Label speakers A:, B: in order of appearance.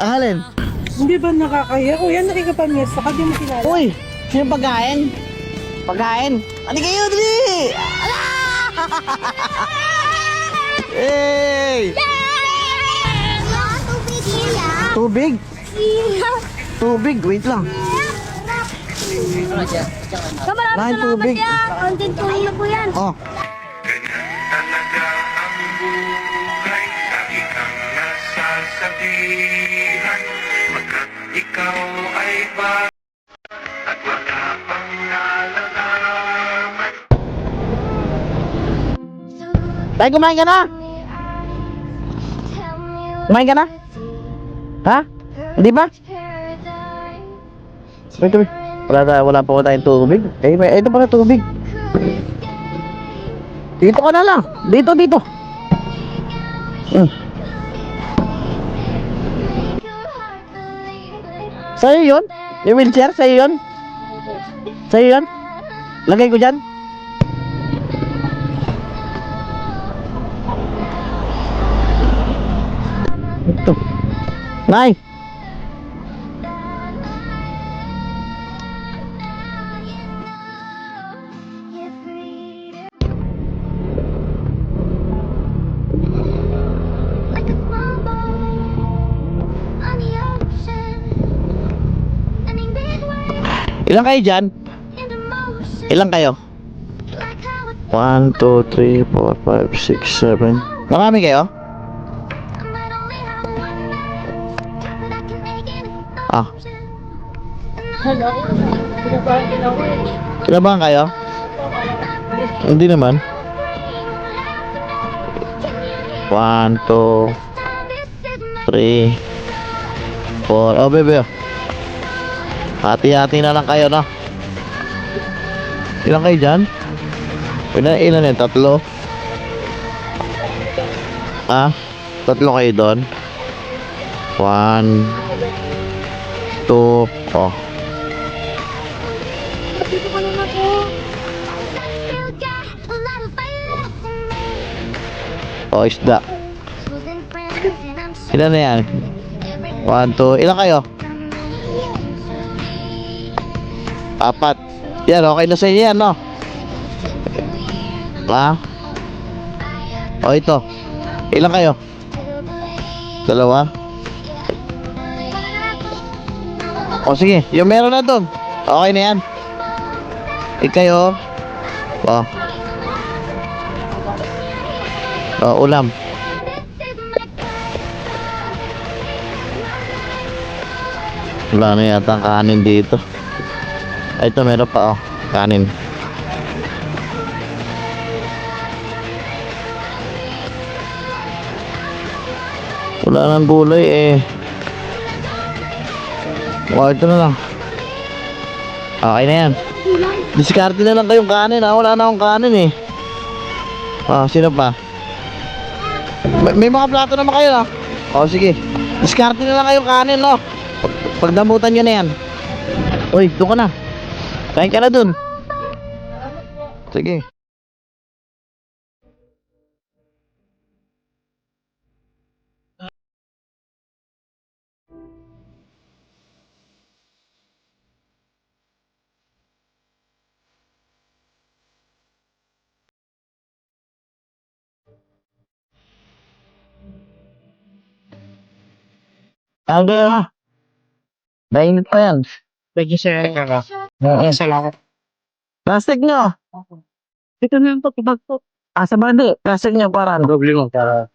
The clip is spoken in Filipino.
A: Alin?
B: Hindi ba nakakaya? Kuya, nakikipamiyas ka, di mo kilala.
A: Uy! Sino pagkain? Pagkain? Ano kayo, dali! Hey! Tubig? Tubig, wait lang. Lain tubig.
C: Content po niyo po yan.
A: Oh.
D: Talaga ang buhay, lagi kang nasasabihan, pagkat ikaw ay ba at wala pang nalalaman.
A: Tay, kumain ka na? Kumain ka na? Ha? Hindi ba? Wait, wait. Wala pa ko tayong tubig. Eh, ito pala tubig. Dito ka na lang. Dito. Sa'yo yun? Yung wheelchair? Sa'yo yun? Sa'yo yun? Lagay ko dyan. Ito. Nay! Ilan kayo dyan? Ilan kayo? 1, 2, 3, 4, 5, 6, 7. Marami kayo? Ah. Kinabahan kayo? Hindi naman. 1, 2, 3, 4. Oh, bebe. Hati-hati na lang kayo, no? Ilan kayo dyan? Ilan yan? 3? Ah? 3 kayo doon? 1, 2, oh. Oh, isda. Ilan na yan? 1, 2, ilan kayo? 4. Yan, okay na sa inyo yan, no? Ha? O, ito. Ilan kayo? 2? O, sige. Yung meron na doon. Okay na yan. Kayo. O. O, ulam. Wala na yata ang kanin dito. Ay, ito meron pa, oh. Kanin. Wala nang gulay, eh. Oh, ito na lang. Okay na yan. Diskarte na lang kayong kanin, ha. Wala na akong kanin, eh. Ah, sino pa? May mga plato naman kayo, ha. Oh, sige. Diskarte na lang kayong kanin, no. Pagdamutan nyo na yan. Uy, doon ka na. Kain ka na dun. Sige. Ano na? Dainit pa yan.
B: Thank you, sir. Salamat.
A: Plastic nyo.
B: Ito na yung bag po.
A: Sa bandi. Plastic nyo para ano?
B: Doble mo para